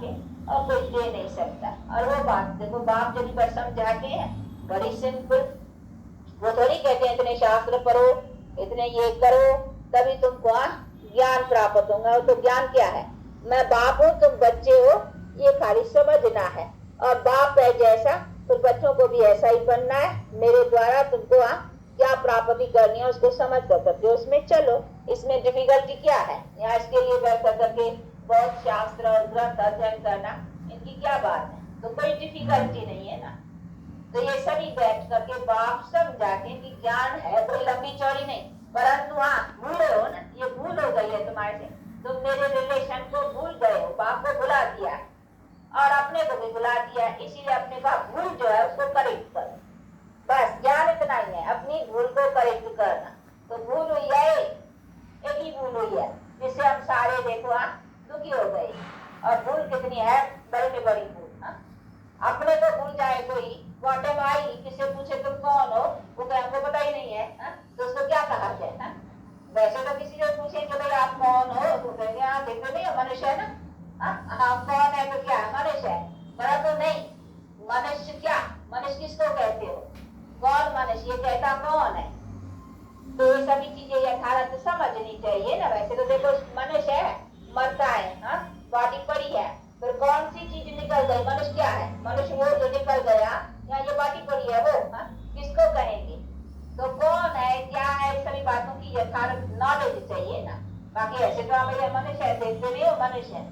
के और कुछ दे नहीं सकता। और वो बात देखो, बाप जब पर समझाते हैं बड़ी सिंपल, वो थोड़ी कहते हैं इतने शास्त्र पढ़ो, इतने ये करो तभी तुमको ज्ञान प्राप्त होगा। तो ज्ञान क्या है, मैं बाप हूँ तुम बच्चे हो, ये खाली समझना है। और बाप है जैसा तो बच्चों को भी ऐसा ही बनना है। मेरे द्वारा तुमको क्या प्राप्ति करनी है उसको समझ कर करके उसमें चलो। इसमें डिफिकल्टी क्या है, यहाँ इसके लिए बैठ करके बहुत शास्त्र और ग्रंथ अध्ययन करना, इनकी क्या बात है, तो कोई डिफिकल्टी नहीं है ना। तो ये सभी बैठ करके बाप समझाते हैं कि ज्ञान है कोई लंबी चौड़ी नहीं, परंतु भूले हो ना, ये भूल हो गई है तुम्हारे से, तुम मेरे रिलेशन को भूल गए हो, बाप को भुला दिया और अपने को भी भुला दिया, इसीलिए अपने का भूल जो है उसको करेक्ट करो। बस ज्ञान इतना ही है, अपनी भूल को करेक्ट करना। तो भूल हुई है, एक ही भूल हुई है जिससे हम सारे देखो दुखी हो गए। और भूल कितनी है, बड़ी में बड़ी भूल। अपने को भूल जाए कोई, बॉटम आई किसी पूछे तुम कौन हो, वो कहे हमको पता ही नहीं है, तो उसको क्या कहा जाए। वैसे तो किसी से पूछे कि भाई आप कौन हो, तो कहेंगे देखो नहीं मनुष्य है ना, हम कौन है तो क्या मनुष्य है, परंतु नहीं, मनुष्य क्या, मनुष्य किसको कहते हो, कौन मनुष्य, ये कहता कौन है। तो ये सभी चीजें यथार्थ समझनी चाहिए ना। वैसे तो देखो मनुष्य है, मरता है, बॉडी पड़ी है, फिर कौन सी चीज निकल गई, मनुष्य क्या है, मनुष्य वो जो निकल गया, या ये बॉडी पड़ी है वो किसको कहेंगे। तो कौन है क्या है, सभी बातों की यथार्थ नॉलेज चाहिए ना। बाकी ऐसे तो आप भैया मनुष्य है, देखते नहीं हो मनुष्य है,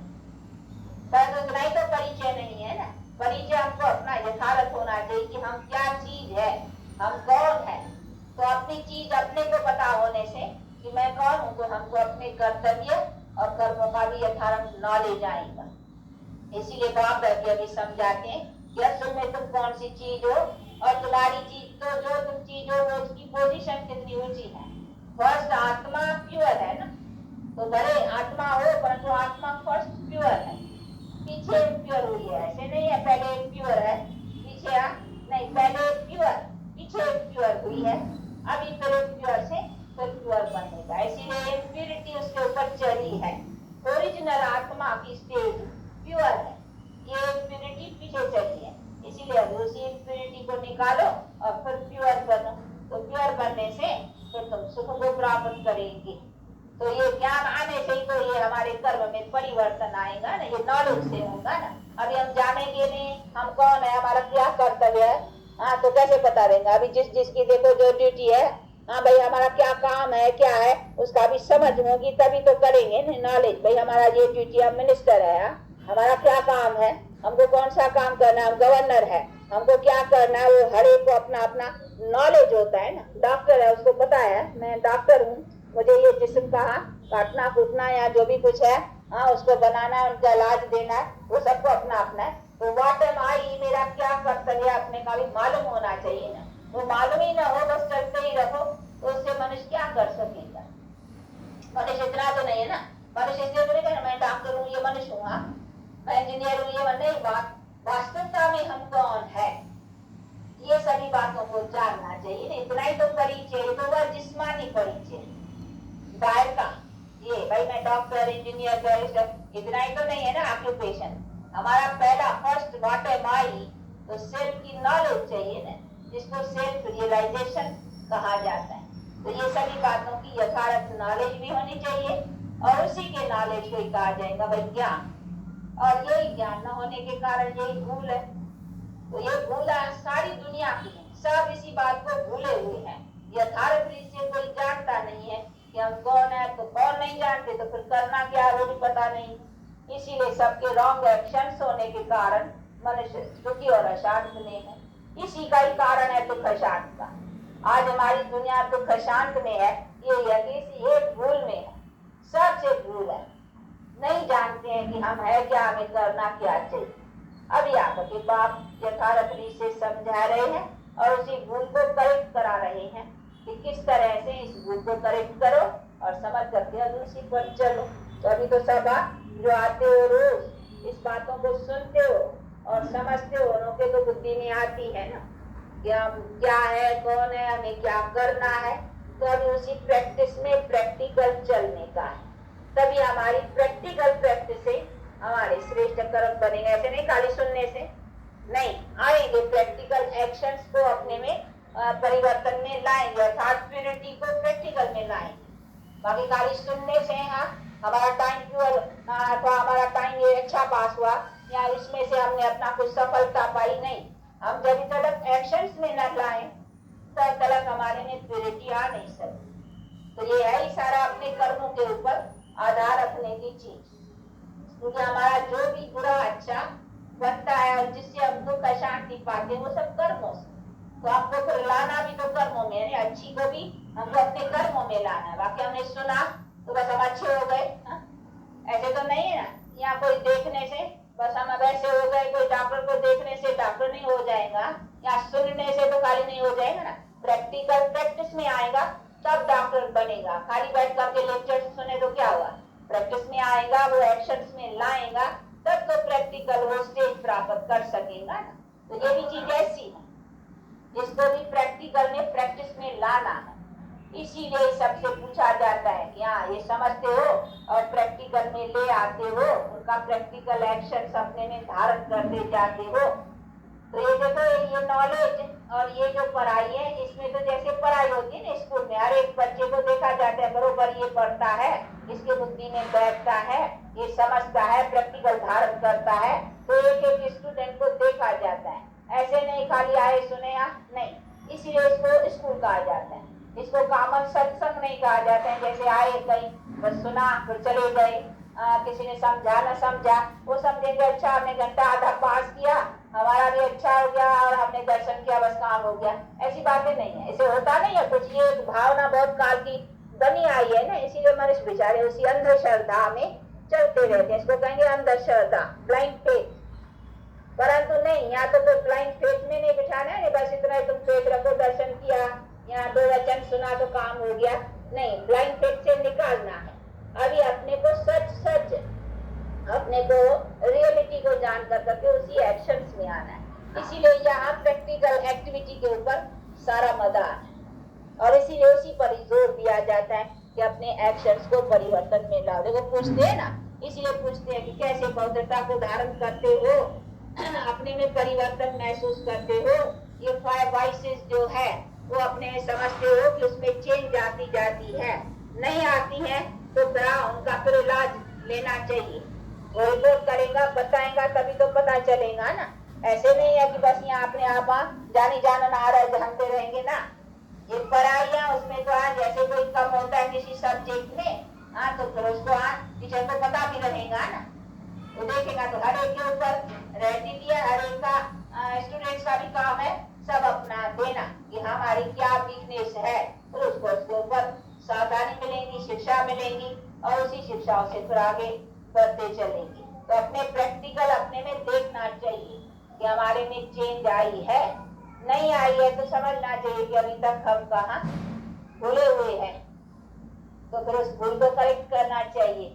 परंतु इतना ही तो परिचय नहीं है ना। परिचय हमको अपना यथार्थ होना चाहिए कि हम क्या चीज है, हम कौन है। तो अपनी चीज अपने को पता होने से कि मैं कौन हूँ, तो हमको अपने कर्तव्य और कर्मों का भी यथार्थ नॉलेज आएगा। इसीलिए बाप बैठे अभी समझाते हैं कि असल में तुम कौन सी चीज हो, और तुम्हारी चीज तो जो तुम चीज हो वो उसकी पोजीशन कितनी ऊंची है। फर्स्ट आत्मा प्योर है ना, तो भले आत्मा हो परंतु आत्मा फर्स्ट प्योर है, पीछे प्योर हुई है, ऐसे नहीं है पहले प्योर है पीछे नहीं, पहले प्योर पीछे प्योर हुई है, अभी फिर प्योर से फिर प्योर बनेगा। इसीलिए प्योरिटी उसके ऊपर चढ़ी है। ओरिजिनल आत्मा की स्टेज प्योर है, ये प्योरिटी पीछे चली है, इसीलिए उसी प्योरिटी को निकालो और फिर प्योर बनो। तो प्योर बनने से फिर तुम सुख को प्राप्त करेंगे। तो ये ज्ञान आने से ही तो ये हमारे कर्म में परिवर्तन आएगा ना, ये नॉलेज से होगा ना। अभी हम जानेंगे नहीं हम कौन है, हमारा क्या कर्तव्य है, तो कैसे पता देंगे। अभी जिसकी देखो जो ड्यूटी है, भाई हमारा क्या काम है क्या है, उसका भी समझ होगी तभी तो करेंगे नॉलेज। भाई हमारा ये ड्यूटी, हम मिनिस्टर है, हमारा क्या काम है, हमको कौन सा काम करना है, हम गवर्नर है, हमको क्या करना है, वो हर एक को अपना अपना नॉलेज होता है ना। डॉक्टर है उसको पता है मैं डॉक्टर हूँ, मुझे ये जिस्म का काटना कूटना या जो भी कुछ है उसको बनाना है, उनका इलाज देना है, वो सबको अपना अपना है। तो व्हाट एम आई, मेरा क्या कर्तव्य अपने का भी मालूम होना चाहिए ना। वो मालूम ही ना हो, बस चलते ही रहो, तो उससे मनुष्य क्या कर सकेगा। मनुष्य इतना तो नहीं है ना, मनुष्य इसलिए तो नहीं कहना मैं डॉक्टर हूँ ये मनुष्य हूँ, मैं इंजीनियर हूँ ये नहीं, बात वास्तविकता में हम कौन है, ये सभी बातों को जानना चाहिए ना। इतना ही तो परिचय, तो वह जिस्मानी परिचय बाहर का, ये भाई मैं डॉक्टर इंजीनियर बैरिस्टर इतना ही तो नहीं है ना ऑक्यूपेशन। हमारा पहला फर्स्ट व्हाट एम आई, तो सेल्फ की नॉलेज चाहिए ना, जिसको सेल्फ रियलाइजेशन कहा जाता है। तो ये सभी बातों की यथार्थ नॉलेज भी होनी चाहिए, और उसी के नॉलेज को ही कहा जाएगा भाई ज्ञान। और यही ज्ञान न होने के कारण यही भूल है। तो ये भूल सारी दुनिया की है, सब इसी बात को भूले हुए हैं। यथार्थ से कोई जानता नहीं है कि हम कौन है, तो कौन नहीं जानते तो फिर करना क्या है वो भी पता नहीं। इसीलिए सबके रॉन्ग एक्शंस होने के कारण मनुष्य दुखी और अशांत में है। इसी का ही कारण है दुख अशांत का। आज हमारी दुनिया दुख अशांत में है, ये इसी एक भूल में है, सबसे भूल है। नहीं जानते हैं कि हम है क्या, हमें करना क्या चाहिए। अभी आपके बाप यथार्थ से समझा रहे हैं और उसी भूल को करेक्ट करा रहे हैं कि किस तरह से इस भूल को करेक्ट करो और समझ करके उसी पर चलो। तो अभी तो सब जो आते हो रोज इस बातों को सुनते हो और समझते हो, उनों के तो बुद्धि में आती है ना कि हम क्या है कौन है, हमें क्या करना है। तो अभी उसी प्रैक्टिस में प्रैक्टिकल चलने का है, तभी हमारी प्रैक्टिकल प्रैक्टिस से हमारे श्रेष्ठ कर्म बनेंगे। ऐसे नहीं खाली सुनने से नहीं आएंगे, प्रैक्टिकल एक्शंस को अपने में परिवर्तन में लाएंगे, अर्थात प्यूरिटी को प्रैक्टिकल में लाएंगे। बाकी खाली सुनने से हाँ हमारा टाइम प्योर अथवा हमारा टाइम ये अच्छा पास हुआ या इसमें से हमने अपना कुछ सफलता पाई, नहीं। हम जब तक एक्शंस में न लाएं तब तक हमारे में प्यूरिटी आ नहीं सकती। तो ये है इशारा अपने कर्मों के ऊपर आधार रखने की चीज, क्योंकि हमारा जो भी बुरा अच्छा बनता है और जिससे हम दुख शांति पाते हैं वो सब कर्मों से। तो आपको फिर लाना भी तो कर्मों में, यानी अच्छी को भी हमको अपने कर्मों में लाना है। बाकी हमने सुना तो बस हम अच्छे हो गए, ऐसे तो नहीं है ना। यहाँ कोई देखने से बस हम वैसे हो गए, कोई डॉक्टर को देखने से डॉक्टर नहीं हो जाएगा, या सुनने से तो खाली नहीं हो जाएगा ना। प्रैक्टिकल प्रैक्टिस में आएगा तब डॉक्टर बनेगा। खाली बैठ करके लेक्चर सुने तो क्या हुआ, प्रैक्टिस में आएगा, वो एक्शंस में लाएगा तब तो प्रैक्टिकल वो स्टेज प्राप्त कर सकेगा ना। तो ये भी चीज ऐसी है जिसको भी प्रैक्टिकल में प्रैक्टिस में लाना है। इसीलिए सबसे पूछा जाता है कि हाँ ये समझते हो और प्रैक्टिकल में ले आते हो, उनका प्रैक्टिकल एक्शन अपने में धारण करते जाते हो। तो ये देखो ये नॉलेज और ये जो पढ़ाई है, इसमें तो जैसे पढ़ाई होती है ना स्कूल में, हर एक बच्चे को देखा जाता है बरोबर ये पढ़ता है, इसके बुद्धि में बैठता है, ये समझता है, प्रैक्टिकल धारण करता है। तो एक एक स्टूडेंट को देखा जाता है, ऐसे नहीं खाली आए सुने नहीं। इसीलिए इसको स्कूल कहा जाता है। इसको कॉमन सत्संग नहीं कहा जाता है, जैसे आए कहीं बस सुना फिर चले गए, किसी ने समझा न समझा, वो समझेंगे अच्छा हमने घंटा आधा पास किया, हमारा भी अच्छा हो गया और हमने दर्शन किया, बस काम हो गया। ऐसी बातें नहीं है, ऐसे होता नहीं है कुछ। ये भावना बहुत काल की बनी आई है ना, इसीलिए मनुष्य बेचारे उसी अंधश्रद्धा में चलते रहते हैं। इसको कहेंगे अंधश्रद्धा, ब्लाइंड फेथ। परंतु नहीं, यहाँ तो कोई ब्लाइंड फेथ में नहीं बिठाना है, बस इतना ही तुम फेथ रखो, दर्शन किया, यहाँ 2 वचन सुना तो काम हो गया, नहीं। ब्लाइंड फेथ से निकालना है। अभी अपने को सच सच अपने को रियलिटी को जान कर करके उसी एक्शंस में आना है। इसीलिए यहाँ प्रैक्टिकल एक्टिविटी के ऊपर सारा मदार है और इसीलिए उसी पर ही जोर दिया जाता है कि अपने एक्शंस को परिवर्तन में लाओ। देखो पूछते हैं ना, इसीलिए पूछते हैं कि कैसे पवित्रता को धारण करते हो, अपने में परिवर्तन महसूस करते हो। ये 5 वाइसेस जो है वो अपने समझते हो कि उसमें चेंज आती जाती है, नहीं आती है तो फिर उनका फिर इलाज लेना चाहिए। वो रिपोर्ट करेगा, बताएगा, तभी तो पता चलेगा ना। ऐसे नहीं है कि बस यहाँ अपने आप जानी जानन आ रहे जानते रहेंगे ना। ये पढ़ाइयाँ उसमें तो जैसे कोई कम होता है किसी सब्जेक्ट में, तो फिर उसको टीचर को पता भी रहेगा ना। वो देखेगा तो हर एक के ऊपर रहती भी है, हर एक का स्टूडेंट्स का भी काम है सब अपना देना कि हमारी क्या वीकनेस है, तो उसको उसके ऊपर सावधानी मिलेगी, शिक्षा मिलेगी और उसी शिक्षाओं से फिर आगे बढ़ते चलेंगे। तो अपने प्रैक्टिकल अपने में देखना चाहिए कि हमारे में चेंज आई है, नहीं आई है तो समझना चाहिए कि अभी तक हम कहाँ भूले हुए हैं, तो फिर उस भूल को करेक्ट करना चाहिए।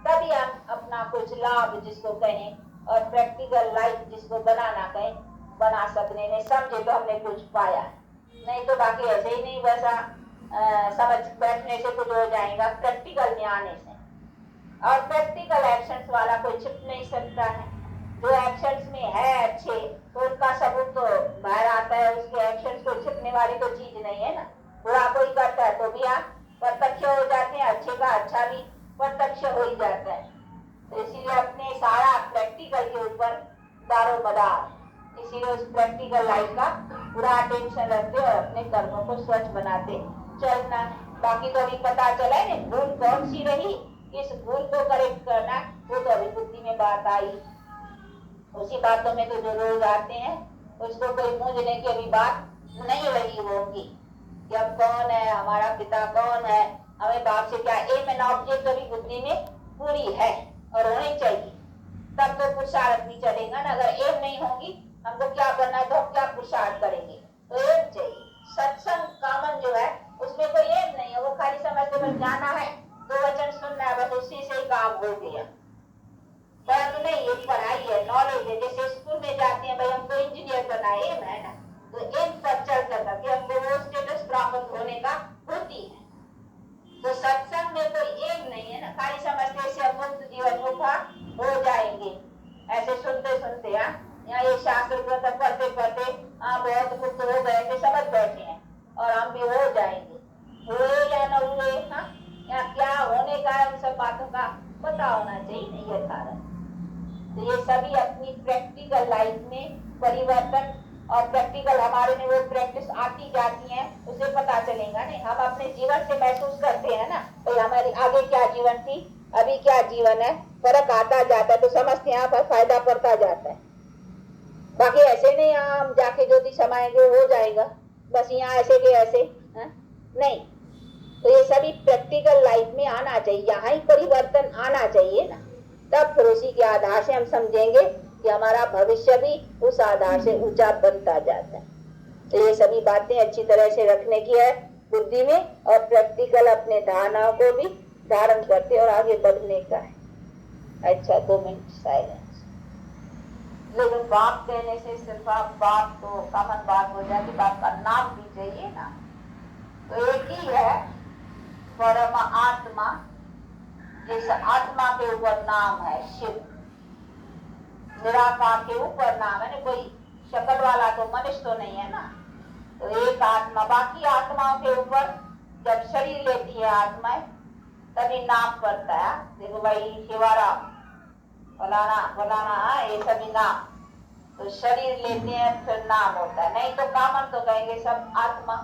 तभी हम अपना कुछ लाभ जिसको कहें और प्रैक्टिकल लाइफ जिसको बनाना कहें बना सकने में। समझे तो हमने कुछ पाया, नहीं तो बाकी ऐसे ही नहीं वैसा समझ बैठने से कुछ हो जाएगा, प्रैक्टिकल में आने से। और प्रैक्टिकल एक्शंस वाला कोई छिप नहीं सकता है। जो एक्शंस में है अच्छे तो उनका सबूत तो बाहर आता है, उसके एक्शंस को छिपने वाली तो चीज नहीं है ना। बुरा कोई करता है तो भी प्रत्यक्ष हो जाते हैं, अच्छे का अच्छा भी प्रत्यक्ष हो ही जाता है। तो इसीलिए अपने सारा प्रैक्टिकल के ऊपर दारोमदार, इसीलिए उस प्रैक्टिकल लाइफ का पूरा अटेंशन रखते और अपने कर्मों को स्वच्छ बनाते चलना। बाकी तो अभी पता चला है ना भूल कौन सी रही, इस भूल को करेक्ट करना, वो तो अभी बुद्धि में बात आई। उसी बातों में तो जो रोज आते हैं उसको कोई मूझने की अभी बात नहीं रही होगी कि अब कौन है, हमारा पिता कौन है, हमें बाप से क्या एम एंड ऑब्जेक्ट अभी बुद्धि में पूरी है और होनी चाहिए, तब तो पुरुषार्थ भी चलेगा ना। अगर एम नहीं होगी हमको क्या करना है तो हम क्या पुरुषार्थ करेंगे, तो एम चाहिए। सत्संग कामन जो है उसमें कोई एम नहीं है, वो खाली समझते बस जाना है, 2 वचन सुनना है, बस उसी से ही काम हो गया। परंतु नहीं, ये पढ़ाई है, नॉलेज है। जैसे स्कूल में जाते हैं भाई हमको इंजीनियर बनना है, एम है ना, तो एम पर चल करके हमको वो स्टेटस प्राप्त होने का होती है। तो सत्संग में कोई एम नहीं है ना, खाली समझते से मुक्त जीवन मुखा हो जाए। परिवर्तन और प्रैक्टिकल हमारे में वो प्रैक्टिस आती जाती है, उसे पता चलेगा। नहीं, हम अपने जीवन से महसूस करते हैं ना, तो हमारी आगे क्या जीवन थी, अभी क्या जीवन है, फर्क आता जाता है, तो समझते हैं, यहाँ पर फायदा पड़ता जाता है। बाकी ऐसे नहीं यहाँ हम जाके ज्योति समाएंगे हो जाएगा, बस यहाँ ऐसे के ऐसे है? नहीं, तो ये सभी प्रैक्टिकल लाइफ में आना चाहिए, यहाँ ही परिवर्तन आना चाहिए ना, तब फिर उसी के आधार से हम समझेंगे कि हमारा भविष्य भी उस आधार से ऊंचा बनता जाता है। तो ये सभी बातें अच्छी तरह से रखने की है बुद्धि में, और प्रैक्टिकल अपने धारणाओं को भी धारण करते और आगे बढ़ने का है। अच्छा, 2 मिनट साइलेंस। लेकिन बाप कहने से सिर्फ आप बाप तो कॉमन बात हो जाती, बाप का नाम भी चाहिए ना। तो एक ही है परम आत्मा, जिस आत्मा के ऊपर नाम है शिव, निराकार के ऊपर नाम है ना, कोई शक्ल वाला तो मनुष्य तो नहीं है ना। तो एक आत्मा, बाकी आत्माओं के ऊपर जब शरीर लेती है आत्माएं तभी नाम पड़ता है। देखो भाई शिवाराम फलाना फलाना, ये सभी नाम, तो शरीर लेते हैं फिर नाम होता है, नहीं तो कामन तो कहेंगे सब आत्मा।